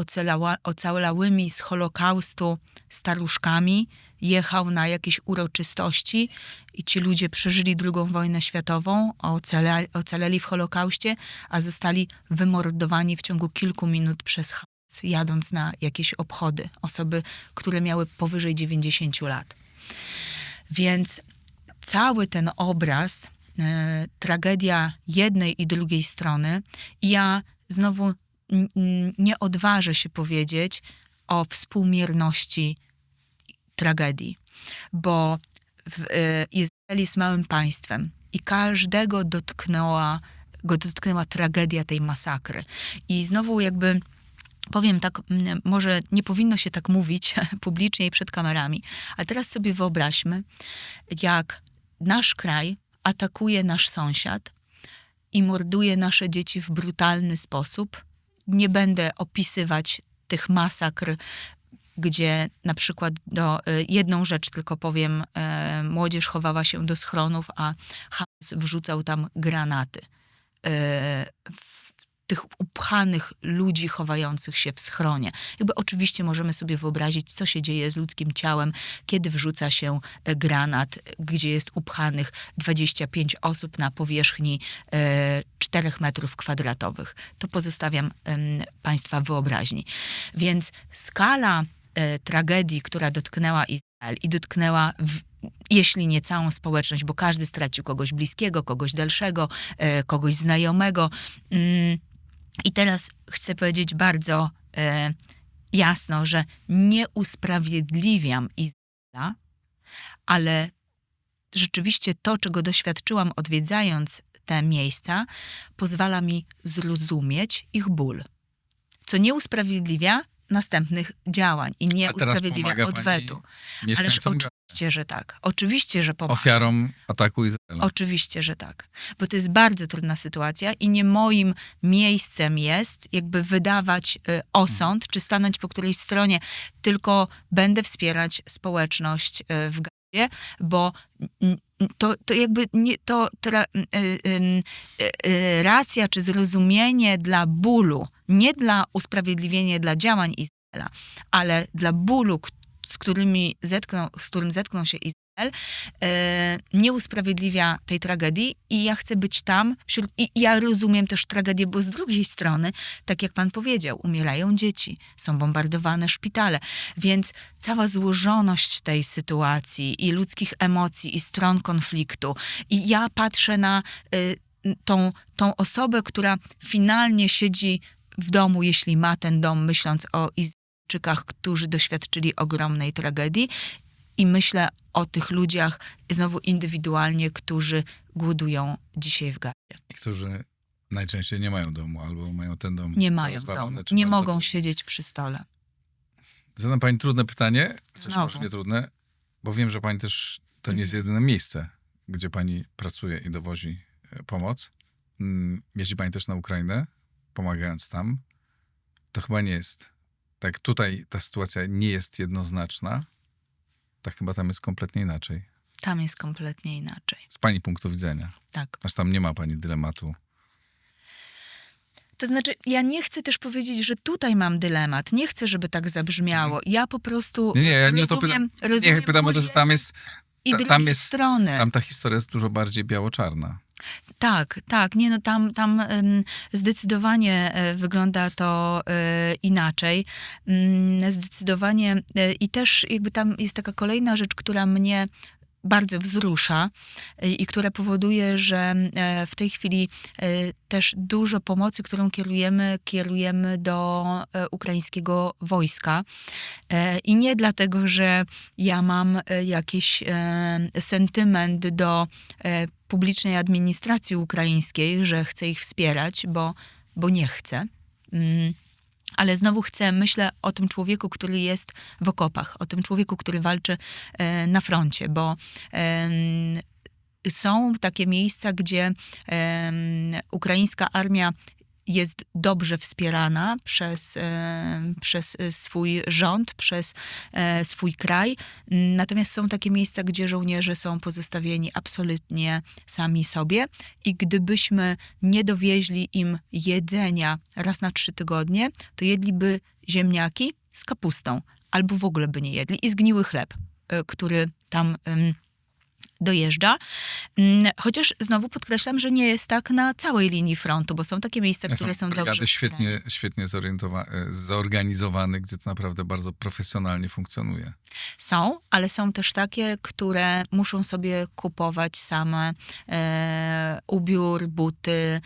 A: ocalałymi z Holokaustu staruszkami jechał na jakieś uroczystości i ci ludzie przeżyli II wojnę światową, ocaleli w Holokauście, a zostali wymordowani w ciągu kilku minut przez Hamas, jadąc na jakieś obchody. Osoby, które miały powyżej 90 lat. Więc cały ten obraz, tragedia jednej i drugiej strony, ja znowu nie odważę się powiedzieć o współmierności tragedii, bo Izrael jest małym państwem i każdego dotknęła tragedia tej masakry. I znowu jakby powiem tak, może nie powinno się tak mówić publicznie i przed kamerami, ale teraz sobie wyobraźmy, jak nasz kraj atakuje nasz sąsiad i morduje nasze dzieci w brutalny sposób. Nie będę opisywać tych masakr, gdzie na przykład jedną rzecz tylko powiem, młodzież chowała się do schronów, a Hamas wrzucał tam granaty. tych upchanych ludzi chowających się w schronie. Jakby oczywiście możemy sobie wyobrazić, co się dzieje z ludzkim ciałem, kiedy wrzuca się granat, gdzie jest upchanych 25 osób na powierzchni 4 metrów kwadratowych. To pozostawiam Państwa wyobraźni. Więc skala tragedii, która dotknęła Izrael i dotknęła jeśli nie całą społeczność, bo każdy stracił kogoś bliskiego, kogoś dalszego, kogoś znajomego. I teraz chcę powiedzieć bardzo jasno, że nie usprawiedliwiam Izraela, ale rzeczywiście to, czego doświadczyłam odwiedzając te miejsca, pozwala mi zrozumieć ich ból. Co nie usprawiedliwia następnych działań i nie usprawiedliwia odwetu. Ależ oczywiście, że tak. Oczywiście, że pomaga.
B: Ofiarom ataku Izraela.
A: Oczywiście, że tak. Bo to jest bardzo trudna sytuacja i nie moim miejscem jest jakby wydawać osąd, czy stanąć po którejś stronie, tylko będę wspierać społeczność w Gazie, bo to jakby nie, racja czy zrozumienie dla bólu, nie dla usprawiedliwienia dla działań Izraela, ale dla bólu, z którym zetknął się Izrael, nie usprawiedliwia tej tragedii i ja chcę być tam i ja rozumiem też tragedię, bo z drugiej strony, tak jak pan powiedział, umierają dzieci, są bombardowane szpitale, więc cała złożoność tej sytuacji i ludzkich emocji i stron konfliktu i ja patrzę na tą osobę, która finalnie siedzi w domu, jeśli ma ten dom, myśląc o Izraelczykach, którzy doświadczyli ogromnej tragedii i myślę o tych ludziach znowu indywidualnie, którzy głodują dzisiaj w Gazie.
B: I którzy najczęściej nie mają domu, albo mają ten dom
A: nie mają
B: rozwalony,
A: domu,
B: czy
A: nie
B: bardzo
A: mogą siedzieć przy stole.
B: Zadam pani trudne pytanie, też
A: Znowu.
B: może nie trudne, bo wiem, że pani też, to nie jest jedyne miejsce, gdzie pani pracuje i dowozi pomoc. Jeździ pani też na Ukrainę, pomagając tam. To chyba nie jest, tak tutaj ta sytuacja nie jest jednoznaczna, tak chyba tam jest kompletnie inaczej.
A: Tam jest kompletnie inaczej.
B: Z pani punktu widzenia.
A: Tak.
B: Aż tam nie ma pani dylematu.
A: To znaczy, ja nie chcę też powiedzieć, że tutaj mam dylemat. Nie chcę, żeby tak zabrzmiało. Ja po prostu
B: Ja nie
A: rozumiem,
B: nie pytam o to, że tam jest
A: i
B: tam
A: drugiej
B: jest,
A: strony.
B: Tam ta historia jest dużo bardziej biało-czarna.
A: Tak, tak. Nie, no tam zdecydowanie wygląda to inaczej. Zdecydowanie i też jakby tam jest taka kolejna rzecz, która mnie bardzo wzrusza i która powoduje, że w tej chwili też dużo pomocy, którą kierujemy do ukraińskiego wojska. I nie dlatego, że ja mam jakiś sentyment do publicznej administracji ukraińskiej, że chcę ich wspierać, bo nie chcę. Ale znowu myślę o tym człowieku, który jest w okopach, o tym człowieku, który walczy na froncie, bo są takie miejsca, gdzie ukraińska armia jest dobrze wspierana przez swój rząd, przez swój kraj. Natomiast są takie miejsca, gdzie żołnierze są pozostawieni absolutnie sami sobie i gdybyśmy nie dowieźli im jedzenia raz na 3 tygodnie, to jedliby ziemniaki z kapustą albo w ogóle by nie jedli i zgniły chleb, który tam dojeżdża. Chociaż znowu podkreślam, że nie jest tak na całej linii frontu, bo są takie miejsca, które są dobrze
B: świetnie zorganizowane, gdzie to naprawdę bardzo profesjonalnie funkcjonuje.
A: Są, ale są też takie, które muszą sobie kupować same ubiór, buty,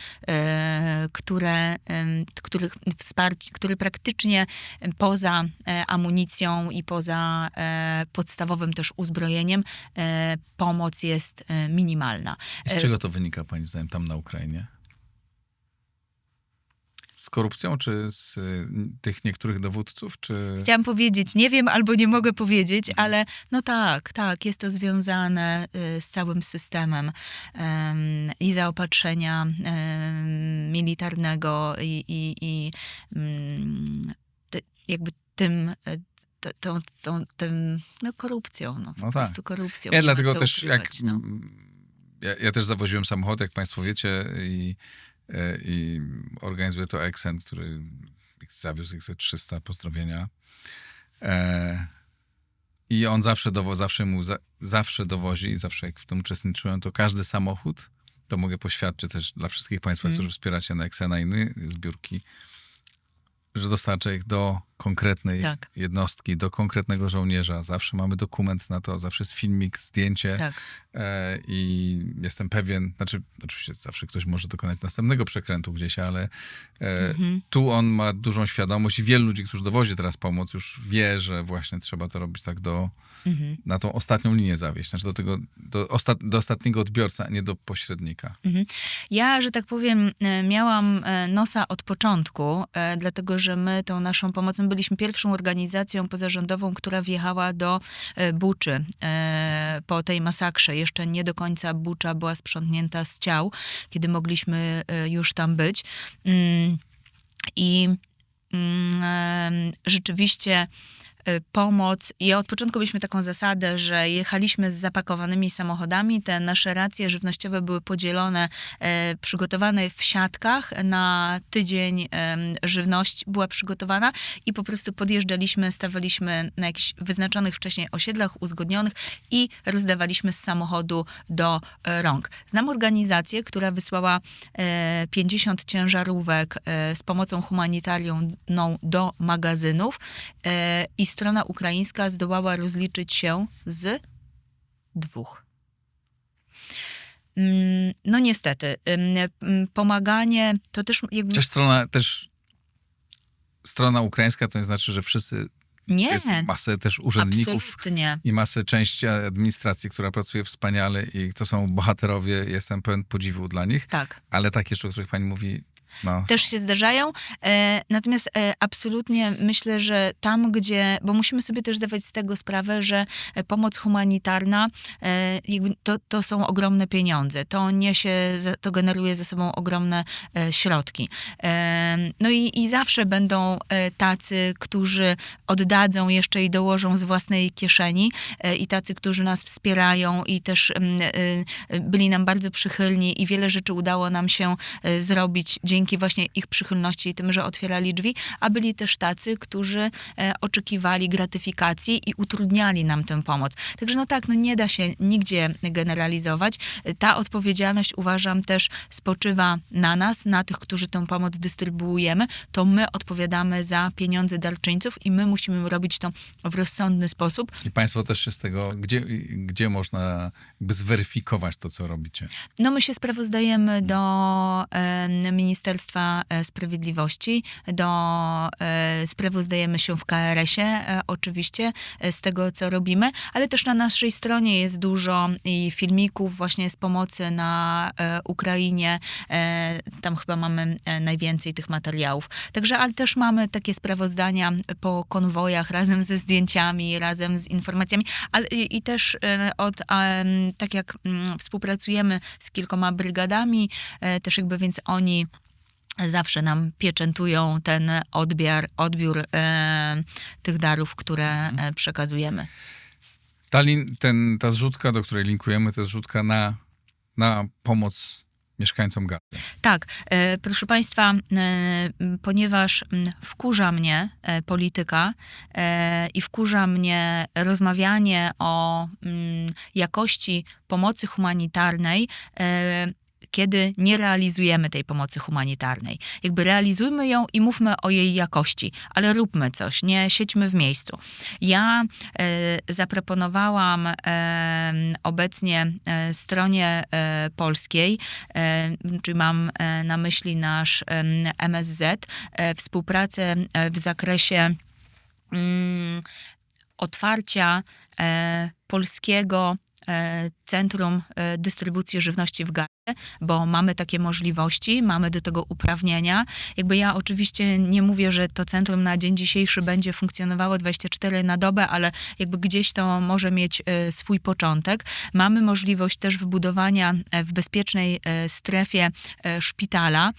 A: które praktycznie poza amunicją i poza podstawowym też uzbrojeniem pomoc jest minimalna.
B: I z czego to wynika, pani zdaniem, tam na Ukrainie? Z korupcją, czy z tych niektórych dowódców, czy...
A: Chciałam powiedzieć, nie wiem albo nie mogę powiedzieć, ale no tak, jest to związane z całym systemem i zaopatrzenia militarnego i jakby tym korupcją, po prostu korupcją.
B: Ja dlatego też, ja też zawoziłem samochód, jak państwo wiecie, i i organizuje to Exen, który zawiózł XC300, pozdrowienia. I on zawsze dowozi i zawsze jak w tym uczestniczyłem, to każdy samochód, to mogę poświadczyć też dla wszystkich państwa, którzy wspieracie na Exena i inne zbiórki, że dostarcza ich do konkretnej jednostki, do konkretnego żołnierza. Zawsze mamy dokument na to, zawsze jest filmik, zdjęcie. I jestem pewien, znaczy oczywiście zawsze ktoś może dokonać następnego przekrętu gdzieś, ale tu on ma dużą świadomość i wielu ludzi, którzy dowozi teraz pomoc, już wie, że właśnie trzeba to robić tak na tą ostatnią linię zawieźć. Znaczy do ostatniego odbiorcy, a nie do pośrednika.
A: Ja, że tak powiem, miałam nosa od początku, dlatego że my tą naszą pomocą byliśmy pierwszą organizacją pozarządową, która wjechała do Buczy po tej masakrze. Jeszcze nie do końca Bucza była sprzątnięta z ciał, kiedy mogliśmy już tam być. I rzeczywiście pomoc. I od początku mieliśmy taką zasadę, że jechaliśmy z zapakowanymi samochodami. Te nasze racje żywnościowe były podzielone, przygotowane w siatkach. Na tydzień żywność była przygotowana i po prostu podjeżdżaliśmy, stawialiśmy na jakichś wyznaczonych wcześniej osiedlach uzgodnionych i rozdawaliśmy z samochodu do rąk. Znam organizację, która wysłała 50 ciężarówek z pomocą humanitarną do magazynów i strona ukraińska zdołała rozliczyć się z 2. No niestety, pomaganie to też jakby...
B: Strona ukraińska to nie znaczy, że wszyscy...
A: Nie.
B: Jest masę też urzędników
A: absolutnie.
B: I masę części administracji, która pracuje wspaniale i to są bohaterowie. Jestem pełen podziwu dla nich.
A: Tak.
B: Ale takie rzeczy, o których pani mówi...
A: Też się zdarzają, natomiast absolutnie myślę, że tam, gdzie, bo musimy sobie też zdawać z tego sprawę, że pomoc humanitarna jakby to są ogromne pieniądze, to generuje ze sobą ogromne środki. No i zawsze będą tacy, którzy oddadzą jeszcze i dołożą z własnej kieszeni i tacy, którzy nas wspierają i też byli nam bardzo przychylni i wiele rzeczy udało nam się zrobić dzięki właśnie ich przychylności i tym, że otwierali drzwi, a byli też tacy, którzy oczekiwali gratyfikacji i utrudniali nam tę pomoc. Także nie da się nigdzie generalizować. Ta odpowiedzialność, uważam, też spoczywa na nas, na tych, którzy tę pomoc dystrybuujemy. To my odpowiadamy za pieniądze darczyńców i my musimy robić to w rozsądny sposób.
B: I państwo też się z tego, gdzie można jakby zweryfikować to, co robicie?
A: No my się sprawozdajemy do Ministerstwa Sprawiedliwości, sprawozdajemy się w KRS-ie oczywiście z tego, co robimy, ale też na naszej stronie jest dużo i filmików właśnie z pomocy na Ukrainie. Tam chyba mamy najwięcej tych materiałów. Także, ale też mamy takie sprawozdania po konwojach razem ze zdjęciami, razem z informacjami, ale i też tak jak współpracujemy z kilkoma brygadami, też jakby więc oni zawsze nam pieczętują ten odbiór tych darów, które przekazujemy.
B: Ta zrzutka, do której linkujemy, to jest zrzutka na pomoc mieszkańcom Gazy.
A: Tak, proszę państwa, ponieważ wkurza mnie polityka i wkurza mnie rozmawianie o jakości pomocy humanitarnej, kiedy nie realizujemy tej pomocy humanitarnej. Jakby realizujmy ją i mówmy o jej jakości, ale róbmy coś, nie siedźmy w miejscu. Ja zaproponowałam obecnie stronie polskiej, czyli mam na myśli nasz MSZ, współpracę w zakresie otwarcia polskiego Centrum Dystrybucji Żywności w Gazie, bo mamy takie możliwości, mamy do tego uprawnienia. Jakby ja oczywiście nie mówię, że to centrum na dzień dzisiejszy będzie funkcjonowało 24 na dobę, ale jakby gdzieś to może mieć swój początek. Mamy możliwość też wybudowania w bezpiecznej strefie szpitala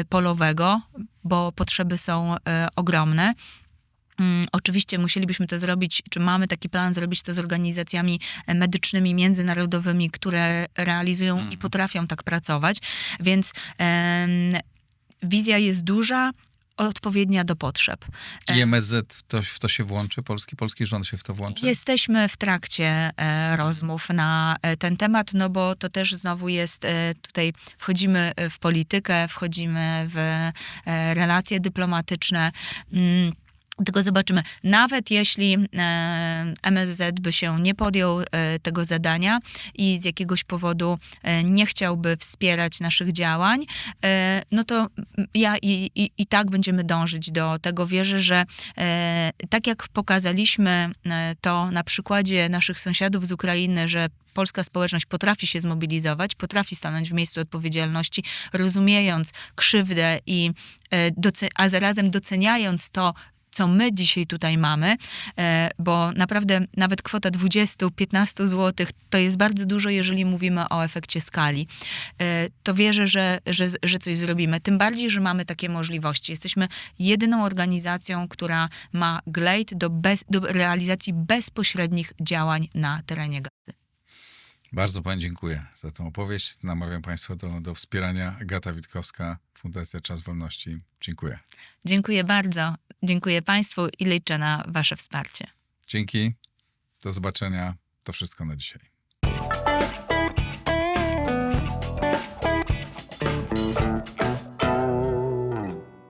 A: polowego, bo potrzeby są ogromne. Oczywiście musielibyśmy to zrobić, czy mamy taki plan zrobić to z organizacjami medycznymi, międzynarodowymi, które realizują i potrafią tak pracować, więc wizja jest duża, odpowiednia do potrzeb.
B: I MSZ w to się włączy? Polski rząd się w to włączy?
A: Jesteśmy w trakcie rozmów na ten temat, no bo to też znowu jest, tutaj wchodzimy w politykę, wchodzimy w relacje dyplomatyczne. Tylko zobaczymy, nawet jeśli MSZ by się nie podjął tego zadania i z jakiegoś powodu nie chciałby wspierać naszych działań, no to ja i tak będziemy dążyć do tego. Wierzę, że tak jak pokazaliśmy to na przykładzie naszych sąsiadów z Ukrainy, że polska społeczność potrafi się zmobilizować, potrafi stanąć w miejscu odpowiedzialności, rozumiejąc krzywdę a zarazem doceniając to, co my dzisiaj tutaj mamy, bo naprawdę nawet kwota 20-15 zł to jest bardzo dużo, jeżeli mówimy o efekcie skali. To wierzę, że coś zrobimy. Tym bardziej, że mamy takie możliwości. Jesteśmy jedyną organizacją, która ma glejt do realizacji bezpośrednich działań na terenie Gazy.
B: Bardzo pani dziękuję za tę opowieść. Namawiam państwa do wspierania. Agata Witkowska, Fundacja Czas Wolności. Dziękuję.
A: Dziękuję bardzo. Dziękuję państwu i liczę na wasze wsparcie.
B: Dzięki. Do zobaczenia. To wszystko na dzisiaj.